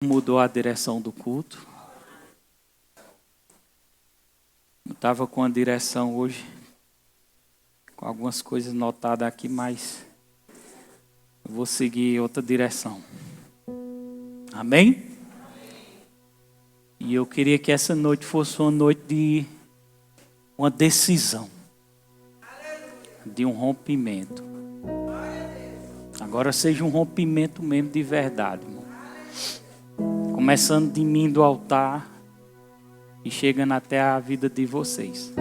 Mudou a direção do culto. Eu estava com a direção hoje, com algumas coisas notadas aqui, mas eu vou seguir outra direção. Amém? E eu queria que essa noite fosse uma noite de uma decisão, de um rompimento. Agora seja um rompimento mesmo de verdade, irmão. Começando de mim do altar e chegando até a vida de vocês.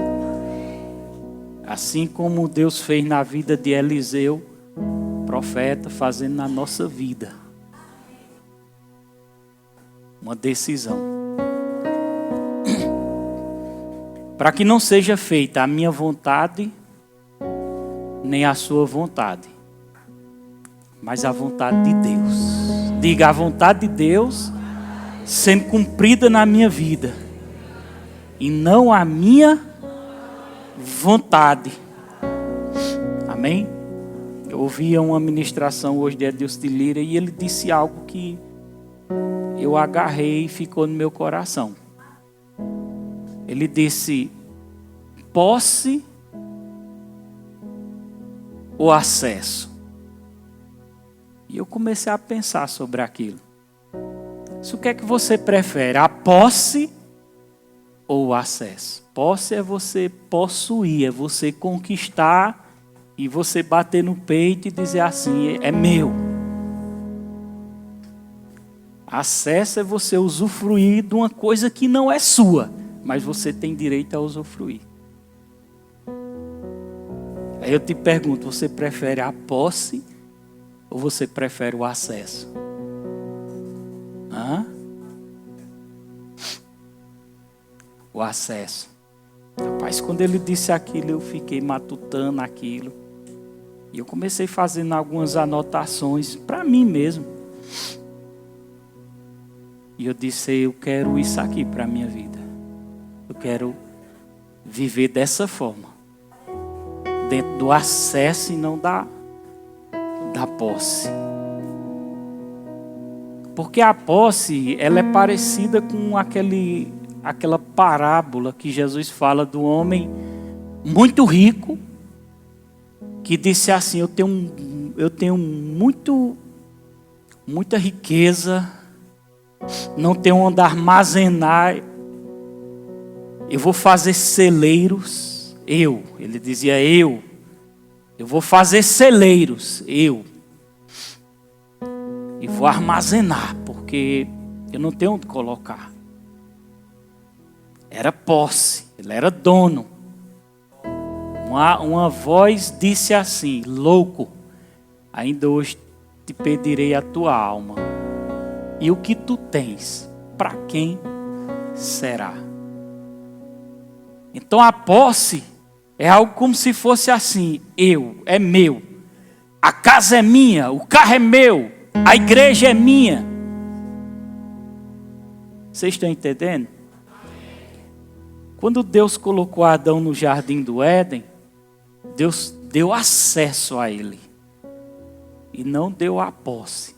Assim como Deus fez na vida de Eliseu, profeta, fazendo na nossa vida. Uma decisão. Para que não seja feita a minha vontade, nem a sua vontade, mas a vontade de Deus. Diga, a vontade de Deus sendo cumprida na minha vida, e não a minha vontade. Amém? Eu ouvi uma ministração hoje de Edilson de Lira e ele disse algo que eu agarrei e ficou no meu coração. Ele disse: posse ou acesso? E eu comecei a pensar sobre aquilo. O que é que você prefere? A posse ou o acesso? Posse é você possuir, é você conquistar e você bater no peito e dizer assim: é meu. Acesso é você usufruir de uma coisa que não é sua, mas você tem direito a usufruir. Aí eu te pergunto, você prefere a posse ou você prefere o acesso? O acesso. Rapaz, quando ele disse aquilo, eu fiquei matutando aquilo. E eu comecei fazendo algumas anotações para mim mesmo. E eu disse: eu quero isso aqui para a minha vida. Eu quero viver dessa forma. Dentro do acesso e não da posse. Porque a posse, ela é parecida com aquela parábola que Jesus fala do homem muito rico, que disse assim: eu tenho muita riqueza, não tenho onde armazenar, eu vou fazer celeiros, ele dizia eu vou fazer celeiros, e vou armazenar, porque eu não tenho onde colocar. Era posse, ele era dono. Uma voz disse assim: louco, ainda hoje te pedirei a tua alma. E o que tu tens, para quem será? Então a posse é algo como se fosse assim: é meu, a casa é minha, o carro é meu, a igreja é minha. Vocês estão entendendo? Quando Deus colocou Adão no jardim do Éden, Deus deu acesso a ele e não deu a posse.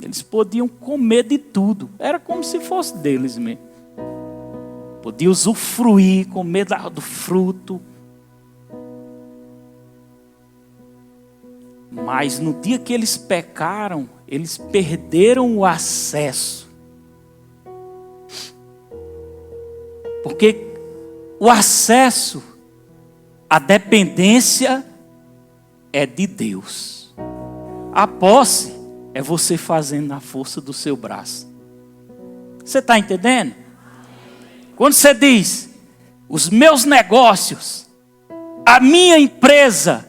Eles podiam comer de tudo, era como se fosse deles mesmo. Podiam usufruir, comer do fruto. Mas no dia que eles pecaram, eles perderam o acesso. Porque o acesso, a dependência é de Deus. A posse é você fazendo na força do seu braço. Você está entendendo? Quando você diz: os meus negócios, a minha empresa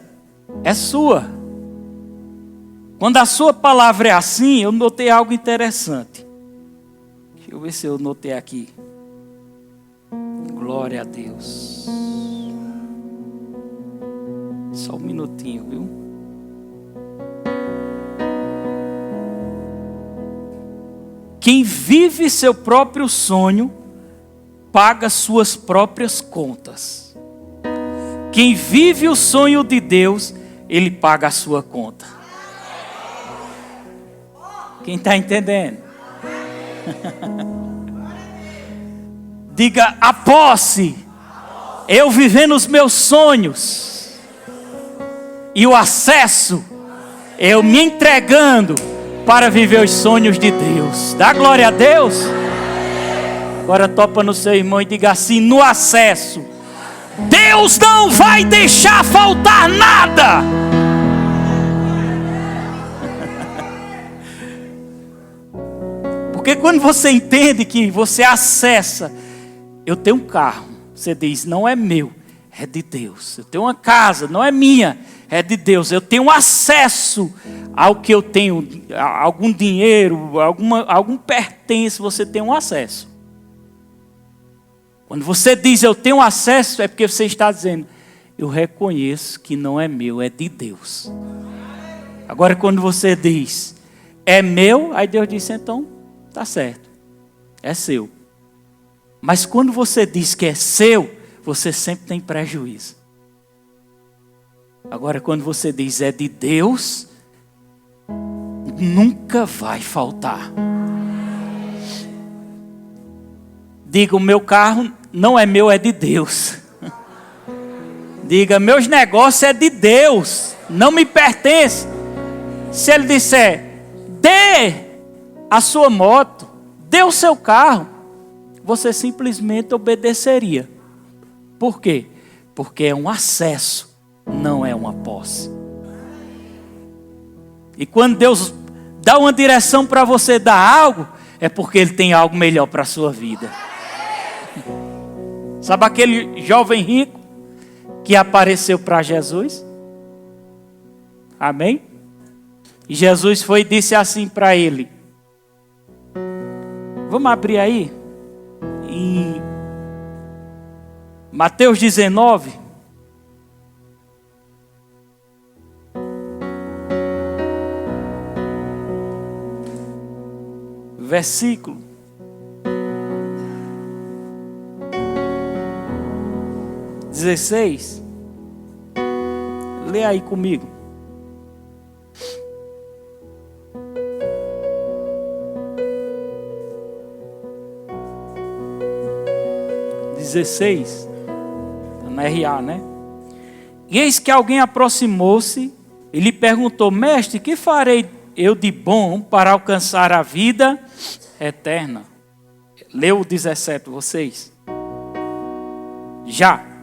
é sua. Quando a sua palavra é assim, eu notei algo interessante. Deixa eu ver se eu notei aqui. Glória a Deus. Só um minutinho, viu? Quem vive seu próprio sonho, paga suas próprias contas. Quem vive o sonho de Deus, ele paga a sua conta. Quem está entendendo? Diga: a posse. Eu vivendo os meus sonhos. E o acesso. Eu me entregando para viver os sonhos de Deus. Dá glória a Deus. Agora topa no seu irmão e diga assim: no acesso, Deus não vai deixar faltar nada. Porque quando você entende que você acessa, eu tenho um carro, você diz: não é meu, é de Deus. Eu tenho uma casa, não é minha, é de Deus. Eu tenho acesso ao que eu tenho, algum dinheiro, algum pertence, você tem um acesso. Quando você diz eu tenho acesso, é porque você está dizendo: eu reconheço que não é meu, é de Deus. Agora quando você diz é meu, aí Deus diz: então está certo, é seu. Mas quando você diz que é seu, você sempre tem prejuízo. Agora quando você diz é de Deus, nunca vai faltar. Diga: o meu carro não é meu, é de Deus. Diga: meus negócios é de Deus, não me pertence. Se ele disser: dê a sua moto, dê o seu carro, você simplesmente obedeceria. Por quê? Porque é um acesso, não é uma posse. E quando Deus dá uma direção para você dar algo, é porque Ele tem algo melhor para a sua vida. Sabe aquele jovem rico que apareceu para Jesus? Amém? E Jesus foi e disse assim para ele. Vamos abrir aí? Em Mateus 19. Versículo 16. Lê aí comigo. Está na RA, né? E eis que alguém aproximou-se e lhe perguntou: mestre, que farei eu de bom para alcançar a vida eterna? Leu o 17, vocês? Já.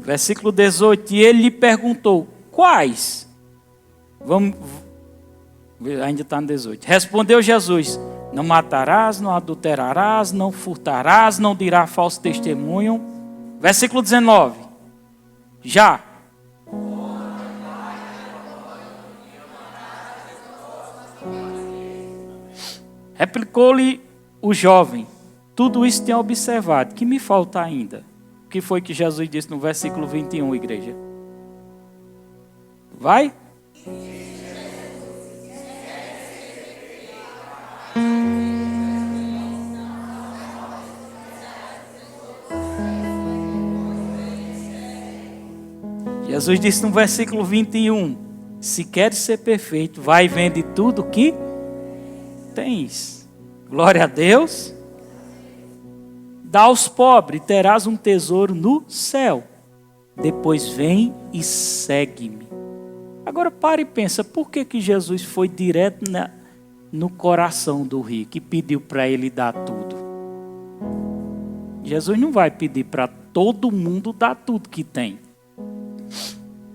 Versículo 18, e ele lhe perguntou: quais? Ainda está no 18. Respondeu Jesus: não matarás, não adulterarás, não furtarás, não dirás falso testemunho. Versículo 19. Já. Replicou-lhe o jovem: tudo isso tenho observado, que me falta ainda? O que foi que Jesus disse no versículo 21, igreja? Vai? Jesus disse no versículo 21, se queres ser perfeito, vai e vende tudo que tens. Glória a Deus. Dá aos pobres, terás um tesouro no céu. Depois vem e segue-me. Agora para e pensa, por que Jesus foi direto no coração do rico e pediu para ele dar tudo? Jesus não vai pedir para todo mundo dar tudo que tem.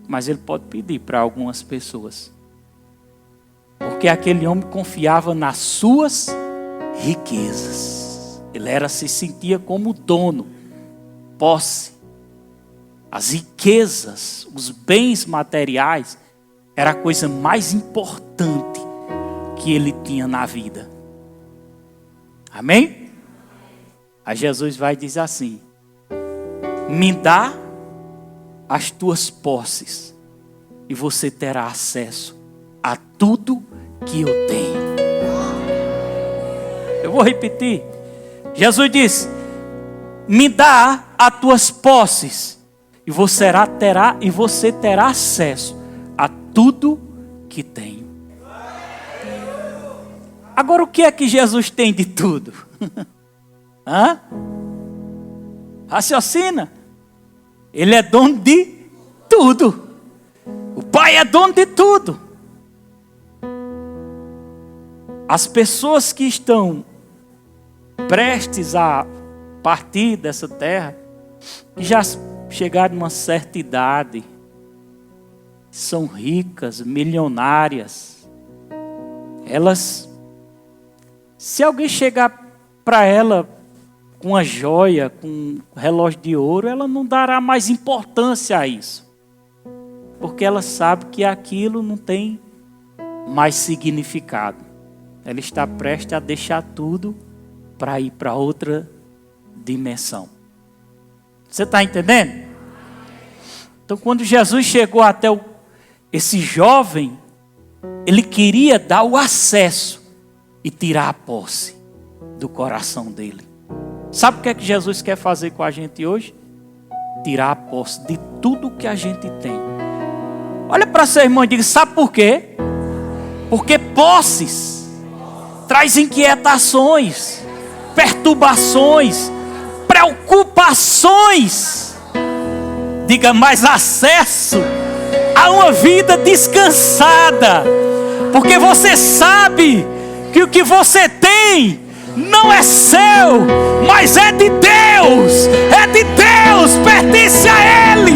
Mas ele pode pedir para algumas pessoas. Porque aquele homem confiava nas suas riquezas. Ele se sentia como dono, posse. As riquezas, os bens materiais, era a coisa mais importante que ele tinha na vida. Amém? Aí Jesus vai dizer assim: me dá as tuas posses e você terá acesso a tudo que eu tenho. Eu vou repetir. Jesus disse: me dá as tuas posses e você terá acesso a tudo que tem. Agora, o que é que Jesus tem de tudo? Hã? Raciocina. Ele é dono de tudo. O Pai é dono de tudo. As pessoas que estão prestes a partir dessa terra, que já chegaram a uma certa idade, são ricas, milionárias, elas, se alguém chegar para ela com uma joia, com um relógio de ouro, ela não dará mais importância a isso, porque ela sabe que aquilo não tem mais significado. Ela está prestes a deixar tudo para ir para outra dimensão. Você está entendendo? Então, quando Jesus chegou até esse jovem, ele queria dar o acesso e tirar a posse do coração dele. Sabe o que é que Jesus quer fazer com a gente hoje? Tirar a posse de tudo que a gente tem. Olha para seu irmão e diga: sabe por quê? Porque posses traz inquietações, perturbações, preocupações. Diga: mais acesso a uma vida descansada. Porque você sabe que o que você tem não é seu, mas é de Deus. É de Deus, pertence a Ele.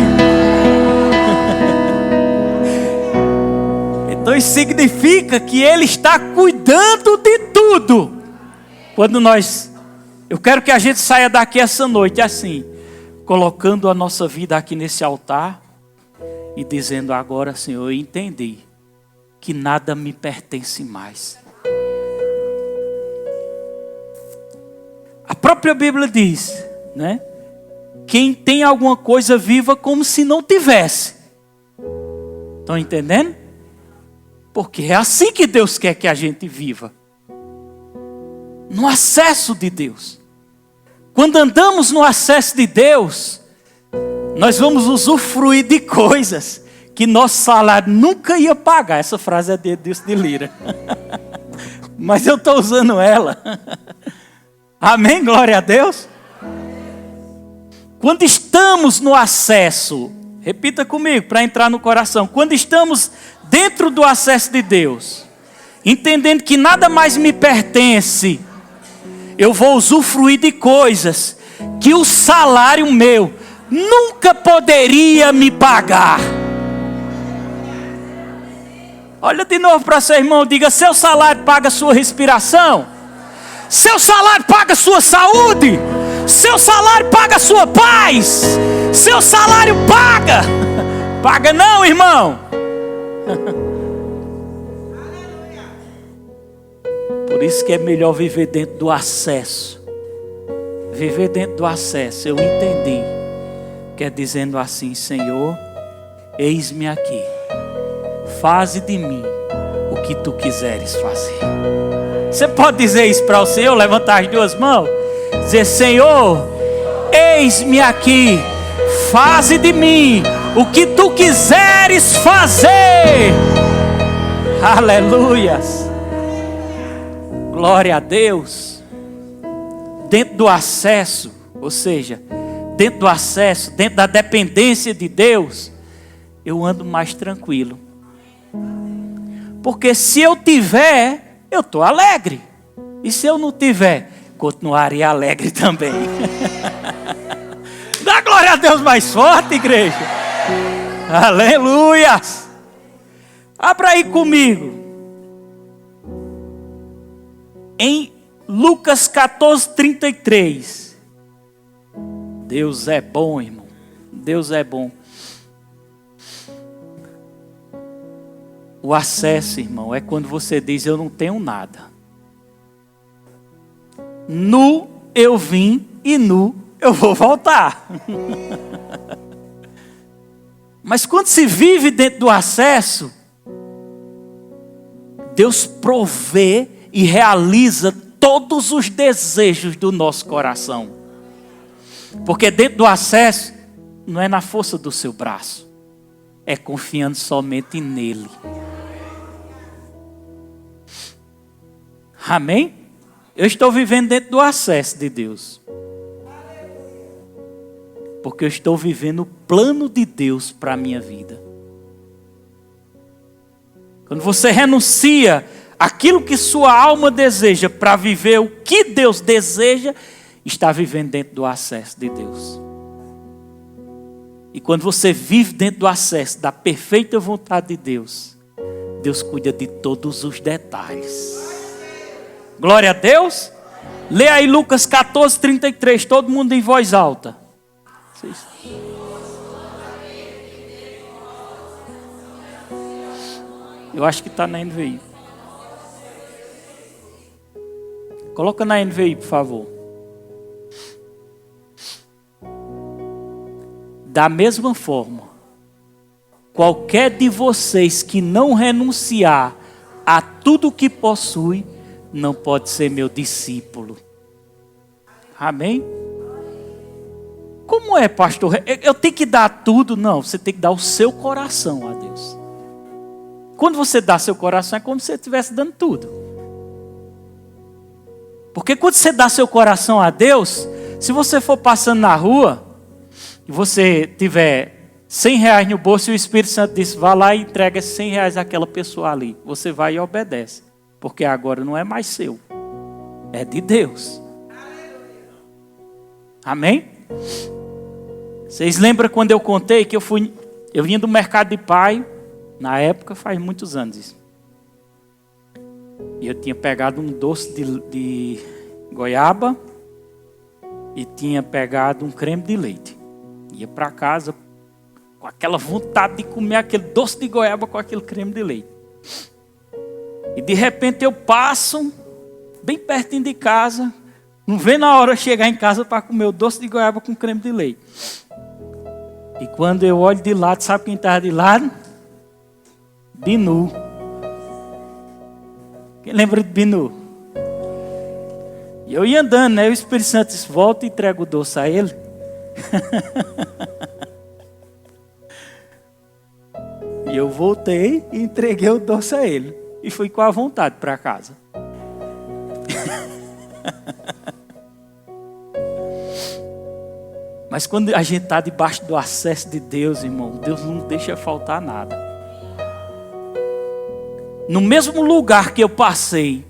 Então isso significa que Ele está cuidando de tudo. Eu quero que a gente saia daqui essa noite assim, colocando a nossa vida aqui nesse altar e dizendo: agora, Senhor, eu entendi que nada me pertence mais. A própria Bíblia diz, né? Quem tem alguma coisa, viva como se não tivesse. Estão entendendo? Porque é assim que Deus quer que a gente viva. No acesso de Deus. Quando andamos no acesso de Deus, nós vamos usufruir de coisas que nosso salário nunca ia pagar. Essa frase é de Deus de Lira. Mas eu estou usando ela. Amém? Glória a Deus. Quando estamos no acesso, repita comigo para entrar no coração. Quando estamos dentro do acesso de Deus, entendendo que nada mais me pertence, eu vou usufruir de coisas que o salário meu nunca poderia me pagar. Olha de novo para seu irmão, diga: seu salário paga a sua respiração, seu salário paga a sua saúde, seu salário paga a sua paz, seu salário paga. Paga não, irmão. Por isso que é melhor viver dentro do acesso. Viver dentro do acesso, eu entendi. Que é dizendo assim: Senhor, eis-me aqui. Faze de mim o que tu quiseres fazer. Você pode dizer isso para o Senhor? Levantar as duas mãos. Dizer: Senhor, eis-me aqui. Faze de mim o que tu quiseres fazer. Aleluias. Glória a Deus. Dentro do acesso, ou seja, dentro do acesso, dentro da dependência de Deus, eu ando mais tranquilo. Porque se eu tiver, eu estou alegre. E se eu não tiver, continuarei alegre também. Dá glória a Deus mais forte, igreja. Aleluia. Abra aí comigo. Em Lucas 14:33. Deus é bom, irmão. Deus é bom. O acesso, irmão, é quando você diz: eu não tenho nada. Nu eu vim e nu eu vou voltar. Mas quando se vive dentro do acesso, Deus provê e realiza todos os desejos do nosso coração. Porque dentro do acesso, não é na força do seu braço, é confiando somente nele. Amém? Eu estou vivendo dentro do acesso de Deus. Porque eu estou vivendo o plano de Deus para a minha vida. Quando você renuncia aquilo que sua alma deseja para viver o que Deus deseja, está vivendo dentro do acesso de Deus. E quando você vive dentro do acesso da perfeita vontade de Deus, Deus cuida de todos os detalhes. Glória a Deus. Lê aí Lucas 14, 33, todo mundo em voz alta. Eu acho que está na NVI. Coloca na NVI, por favor. Da mesma forma, qualquer de vocês que não renunciar a tudo que possui, não pode ser meu discípulo. Amém? Como é, pastor? Eu tenho que dar tudo? Não, você tem que dar o seu coração a Deus. Quando você dá seu coração, é como se você estivesse dando tudo. Porque quando você dá seu coração a Deus, se você for passando na rua, e você tiver 100 reais no bolso e o Espírito Santo diz, vá lá e entrega esses 100 reais àquela pessoa ali. Você vai e obedece. Porque agora não é mais seu. É de Deus. Amém? Vocês lembram quando eu contei que eu vinha do mercado de pai, na época faz muitos anos isso. E eu tinha pegado um doce de goiaba e tinha pegado um creme de leite. Ia para casa com aquela vontade de comer aquele doce de goiaba com aquele creme de leite. E de repente eu passo bem pertinho de casa, não vendo a hora de chegar em casa para comer o doce de goiaba com creme de leite. E quando eu olho de lado, sabe quem estava de lado? Binu. Quem lembra de Binu? E eu ia andando, né? O Espírito Santo disse, volta e entrega o doce a ele. E eu voltei e entreguei o doce a ele. E fui com a vontade para casa. Mas quando a gente está debaixo do acesso de Deus, irmão, Deus não deixa faltar nada. No mesmo lugar que eu passei,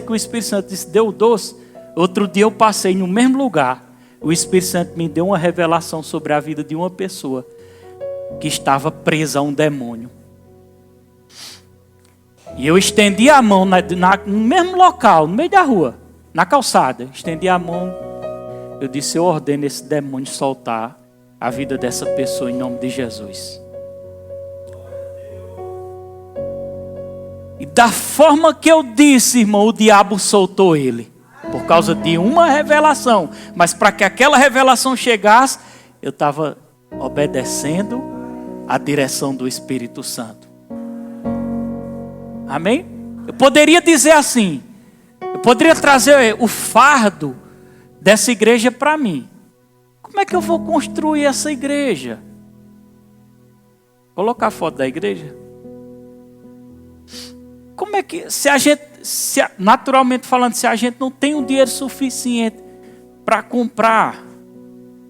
que o Espírito Santo disse, deu o doce, outro dia eu passei no mesmo lugar, o Espírito Santo me deu uma revelação sobre a vida de uma pessoa que estava presa a um demônio. E eu estendi a mão no mesmo local, no meio da rua, na calçada, estendi a mão. Eu disse, eu ordeno esse demônio soltar a vida dessa pessoa em nome de Jesus. E da forma que eu disse, irmão, o diabo soltou ele. Por causa de uma revelação. Mas para que aquela revelação chegasse, eu estava obedecendo a direção do Espírito Santo. Amém? Eu poderia dizer assim, eu poderia trazer o fardo dessa igreja para mim. Como é que eu vou construir essa igreja? Colocar a foto da igreja. Como é que, naturalmente falando, se a gente não tem um dinheiro suficiente para comprar,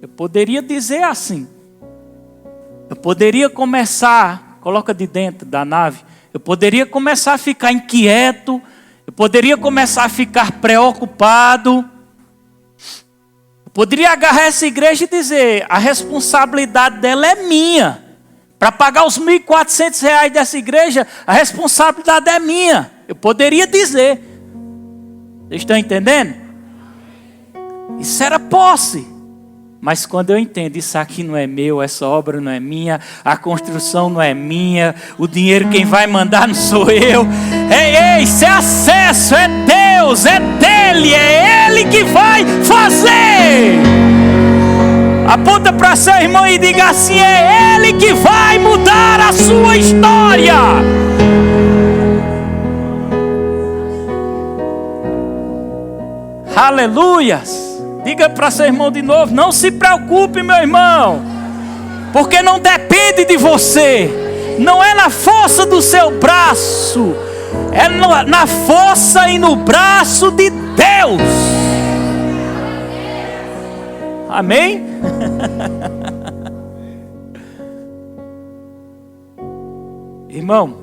eu poderia dizer assim, eu poderia começar, coloca de dentro da nave, eu poderia começar a ficar inquieto, eu poderia começar a ficar preocupado, eu poderia agarrar essa igreja e dizer, a responsabilidade dela é minha. Para pagar os R$1.400 dessa igreja, a responsabilidade é minha. Eu poderia dizer. Vocês estão entendendo? Isso era posse. Mas quando eu entendo, isso aqui não é meu, essa obra não é minha, a construção não é minha, o dinheiro quem vai mandar não sou eu. Ei, isso é acesso, é Deus, é dele, é Ele que vai fazer. Aponta para seu irmão e diga assim, é Ele que vai mudar a sua história. Aleluias. Diga para seu irmão de novo: não se preocupe, meu irmão, porque não depende de você, não é na força do seu braço, é na força e no braço de Deus. Amém? Irmão,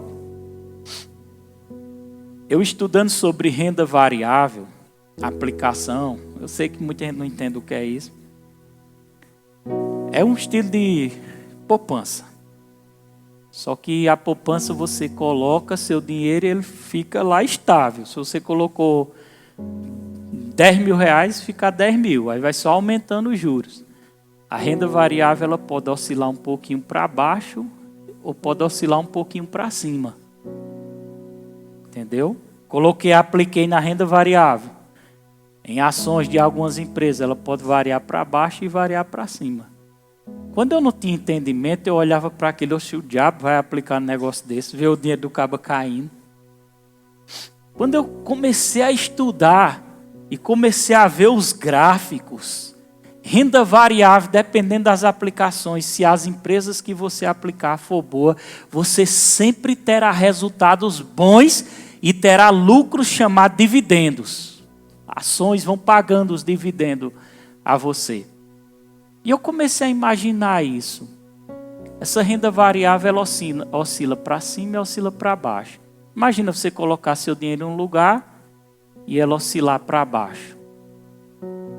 eu estudando sobre renda variável, aplicação, eu sei que muita gente não entende o que é isso. É um estilo de poupança. Só que a poupança você coloca seu dinheiro e ele fica lá estável. Se você colocou 10 mil reais, fica 10 mil. Aí vai só aumentando os juros. A renda variável ela pode oscilar um pouquinho para baixo ou pode oscilar um pouquinho para cima. Entendeu? Apliquei na renda variável. Em ações de algumas empresas, ela pode variar para baixo e variar para cima. Quando eu não tinha entendimento, eu olhava para aquele, o diabo vai aplicar um negócio desse, ver o dinheiro do cabo caindo. Quando eu comecei a estudar e comecei a ver os gráficos, renda variável, dependendo das aplicações, se as empresas que você aplicar for boa, você sempre terá resultados bons e terá lucros chamados dividendos. Ações vão pagando os dividendos a você. E eu comecei a imaginar isso. Essa renda variável ela oscila para cima e oscila para baixo. Imagina você colocar seu dinheiro em um lugar e ela oscilar para baixo.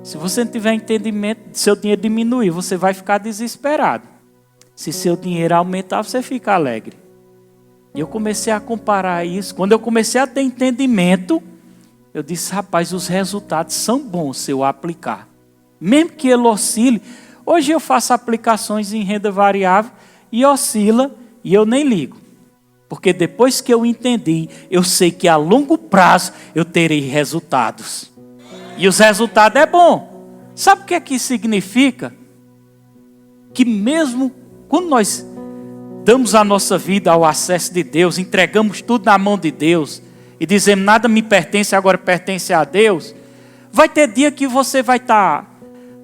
Se você não tiver entendimento, seu dinheiro diminuir, você vai ficar desesperado. Se seu dinheiro aumentar, você fica alegre. E eu comecei a comparar isso. Quando eu comecei a ter entendimento, eu disse, rapaz, os resultados são bons se eu aplicar. Mesmo que ele oscile. Hoje eu faço aplicações em renda variável e oscila e eu nem ligo. Porque depois que eu entendi, eu sei que a longo prazo eu terei resultados. E os resultados é bom. Sabe o que é que significa? Que mesmo quando nós damos a nossa vida ao acesso de Deus, entregamos tudo na mão de Deus e dizemos nada me pertence, agora pertence a Deus, vai ter dia que você vai estar...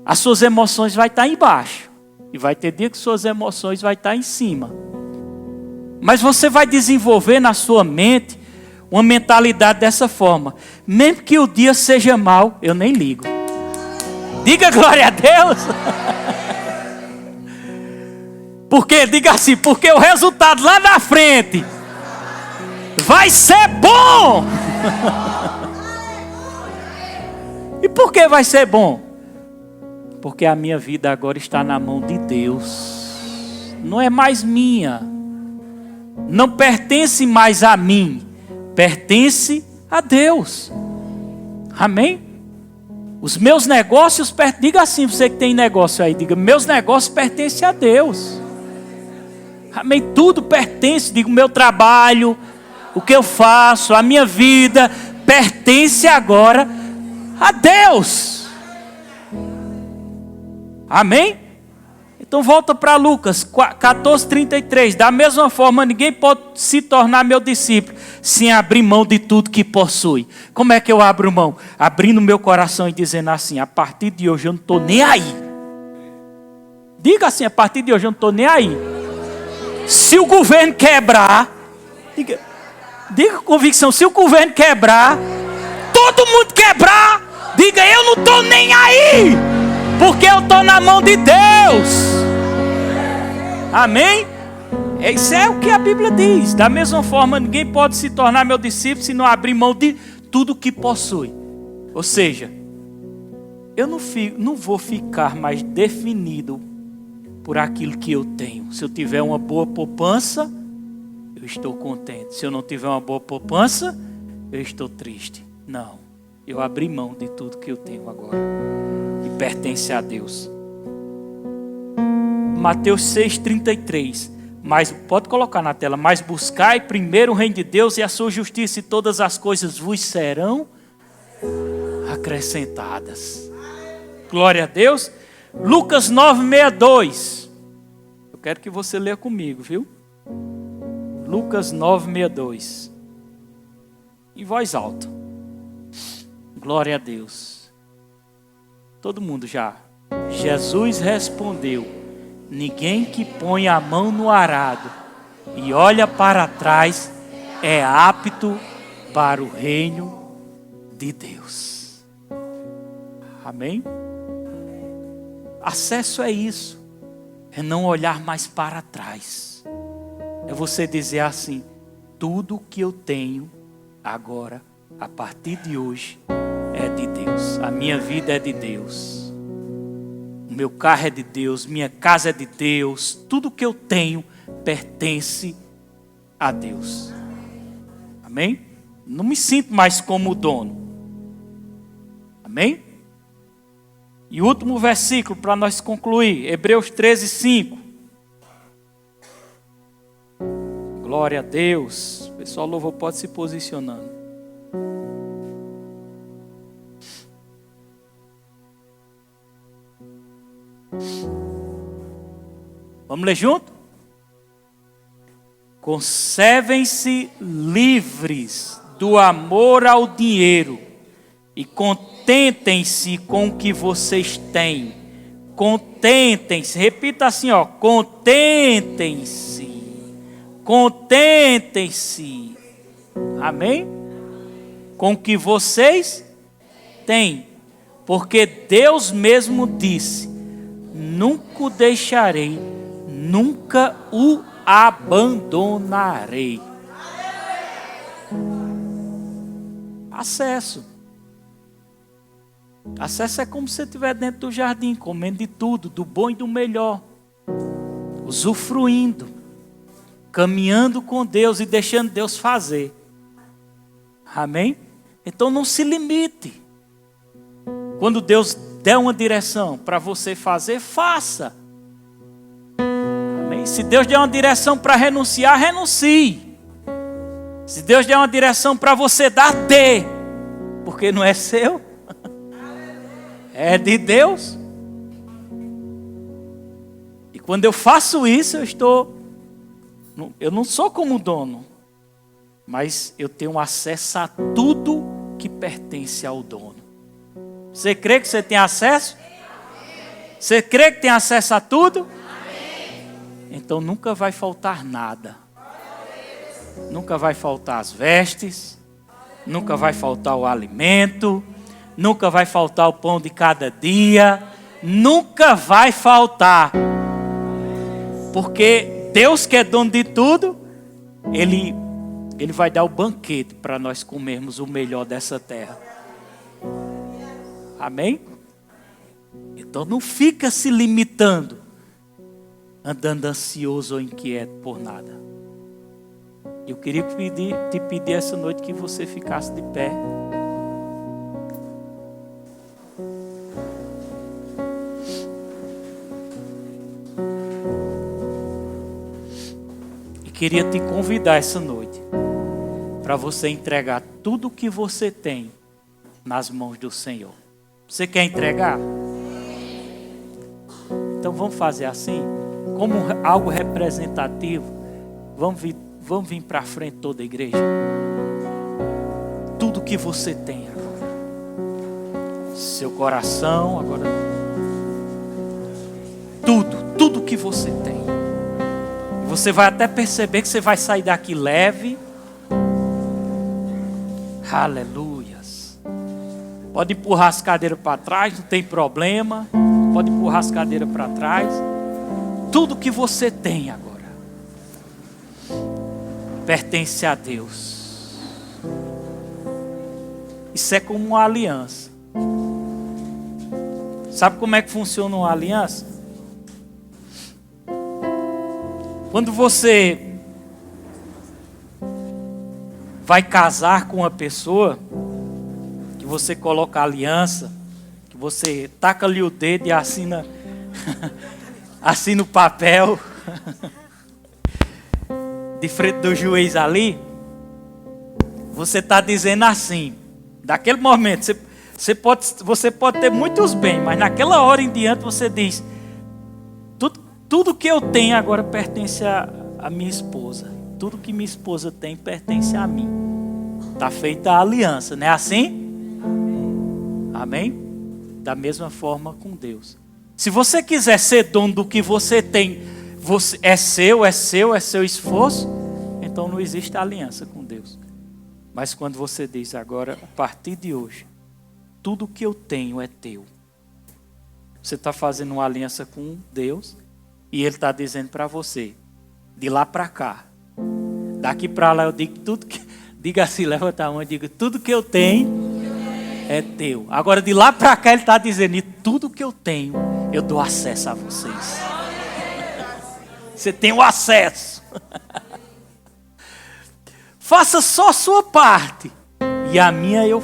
as suas emoções vão estar embaixo. E vai ter dia que suas emoções vão estar em cima. Mas você vai desenvolver na sua mente uma mentalidade dessa forma. Mesmo que o dia seja mau, eu nem ligo. Diga glória a Deus. Porque, diga assim, porque o resultado lá na frente vai ser bom. E por que vai ser bom? Porque a minha vida agora está na mão de Deus. Não é mais minha. Não pertence mais a mim. Pertence a Deus. Amém? Os meus negócios, diga assim, você que tem negócio aí, diga, meus negócios pertencem a Deus. Amém? Tudo pertence, digo, meu trabalho, o que eu faço, a minha vida, pertence agora a Deus. Amém? Então volta para Lucas 14:33. Da mesma forma, ninguém pode se tornar meu discípulo sem abrir mão de tudo que possui. Como é que eu abro mão? Abrindo meu coração e dizendo assim, a partir de hoje eu não estou nem aí. Diga assim, a partir de hoje eu não estou nem aí. Se o governo quebrar, diga com convicção, se o governo quebrar, todo mundo quebrar, diga eu não estou nem aí. Porque eu estou na mão de Deus. Amém? Isso é o que a Bíblia diz. Da mesma forma, ninguém pode se tornar meu discípulo se não abrir mão de tudo que possui. Ou seja, eu não vou ficar mais definido por aquilo que eu tenho. Se eu tiver uma boa poupança, eu estou contente. Se eu não tiver uma boa poupança, eu estou triste. Não, eu abri mão de tudo que eu tenho agora. Pertence a Deus. Mateus 6:33. Mas pode colocar na tela. Mas buscai primeiro o reino de Deus e a sua justiça, e todas as coisas vos serão acrescentadas. Glória a Deus. Lucas 9:62. Eu quero que você leia comigo, viu? Lucas 9:62. Em voz alta. Glória a Deus. Todo mundo já. Jesus respondeu: ninguém que põe a mão no arado e olha para trás é apto para o reino de Deus. Amém? Acesso é isso. É não olhar mais para trás. É você dizer assim: tudo que eu tenho agora, a partir de hoje, é de Deus. A minha vida é de Deus. O meu carro é de Deus. Minha casa é de Deus. Tudo que eu tenho pertence a Deus. Amém? Não me sinto mais como o dono. Amém? E o último versículo para nós concluir. Hebreus 13:5. Glória a Deus. O pessoal louvor pode se posicionando. Vamos ler junto? Conservem-se livres do amor ao dinheiro e contentem-se com o que vocês têm. Contentem-se. Repita assim, ó. Contentem-se. Contentem-se. Amém? Com o que vocês têm. Porque Deus mesmo disse: nunca o deixarei, nunca o abandonarei. Acesso. Acesso é como se você estiver dentro do jardim, comendo de tudo, do bom e do melhor, usufruindo, caminhando com Deus e deixando Deus fazer. Amém? Então não se limite. Quando Deus der uma direção para você fazer, faça. Amém? Se Deus der uma direção para renunciar, renuncie. Se Deus der uma direção para você dar, dê. Porque não é seu. É de Deus. E quando eu faço isso, eu não sou como dono, mas eu tenho acesso a tudo que pertence ao dono. Você crê que você tem acesso? Você crê que tem acesso a tudo? Então nunca vai faltar nada. Nunca vai faltar as vestes, nunca vai faltar o alimento, nunca vai faltar o pão de cada dia, nunca vai faltar. Porque Deus, que é dono de tudo, Ele vai dar o banquete para nós comermos o melhor dessa terra. Amém? Então não fica se limitando, andando ansioso ou inquieto por nada. Eu queria te pedir essa noite que você ficasse de pé. Queria te convidar essa noite para você entregar tudo o que você tem nas mãos do Senhor. Você quer entregar? Então vamos fazer assim, como algo representativo. Vamos vir para frente toda a igreja. Tudo que você tem agora. Seu coração agora. Tudo que você tem. Você vai até perceber que você vai sair daqui leve. Aleluias. Pode empurrar as cadeiras para trás, não tem problema. Pode empurrar as cadeiras para trás. Tudo que você tem agora pertence a Deus. Isso é como uma aliança. Sabe como é que funciona uma aliança? Quando você vai casar com uma pessoa, que você coloca a aliança, que você taca ali o dedo e assina, assina o papel, de frente do juiz ali, você está dizendo assim, daquele momento, você pode ter muitos bens, mas naquela hora em diante você diz: tudo que eu tenho agora pertence a minha esposa. Tudo que minha esposa tem pertence a mim. Está feita a aliança, não é assim? Amém? da mesma forma com Deus. Se você quiser ser dono do que você tem, é seu esforço, então não existe aliança com Deus. Mas quando você diz agora, a partir de hoje, tudo que eu tenho é teu. Você está fazendo uma aliança com Deus e Ele está dizendo para você, de lá para cá, daqui para lá eu digo tudo que... Diga assim, levanta a mão e diga, tudo que eu tenho é teu. Agora de lá para cá Ele está dizendo, e tudo que eu tenho, eu dou acesso a vocês. Você tem o acesso. Faça só a sua parte. E a minha eu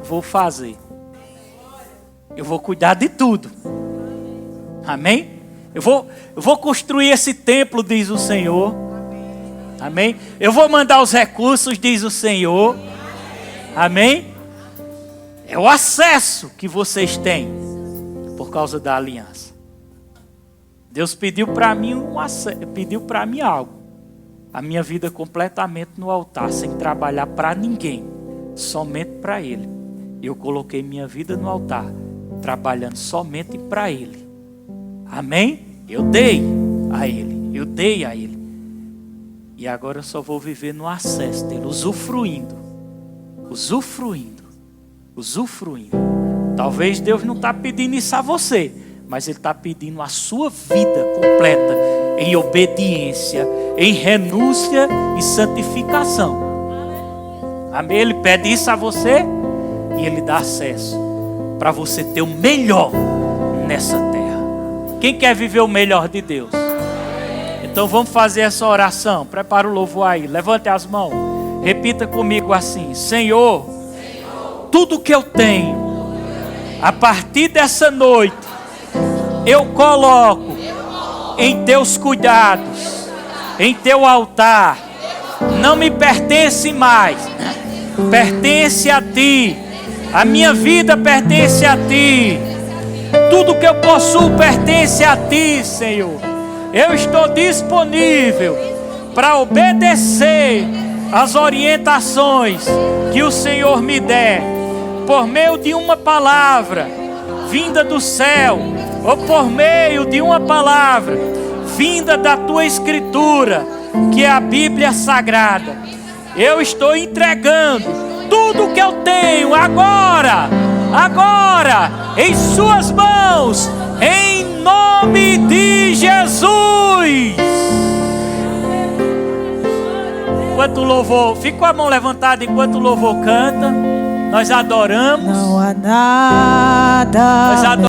vou fazer. Eu vou cuidar de tudo. Amém? Eu vou construir esse templo, diz o Senhor. Amém? Eu vou mandar os recursos, diz o Senhor. Amém? É o acesso que vocês têm por causa da aliança. Deus pediu para mim algo. A minha vida completamente no altar, sem trabalhar para ninguém, somente para Ele. Eu coloquei minha vida no altar, trabalhando somente para Ele. Amém? Eu dei a Ele. E agora eu só vou viver no acesso dele, usufruindo. Talvez Deus não está pedindo isso a você, mas Ele está pedindo a sua vida completa, em obediência, em renúncia e santificação. Amém? Ele pede isso a você e Ele dá acesso para você ter o melhor nessa terra. Quem quer viver o melhor de Deus? Então vamos fazer essa oração. Prepara o louvor aí. Levante as mãos. Repita comigo assim: Senhor, tudo que eu tenho, a partir dessa noite, eu coloco em teus cuidados, em teu altar. Não me pertence mais, pertence a ti. A minha vida pertence a ti. Tudo que eu possuo pertence a ti, Senhor. Eu estou disponível para obedecer as orientações que o Senhor me der, por meio de uma palavra vinda do céu, ou por meio de uma palavra vinda da tua Escritura, que é a Bíblia Sagrada. Eu estou entregando tudo que eu tenho agora, em suas mãos, em nome de Jesus. Enquanto o louvor, fica com a mão levantada enquanto o louvor canta. Nós adoramos. Não há nada. Nós adoramos.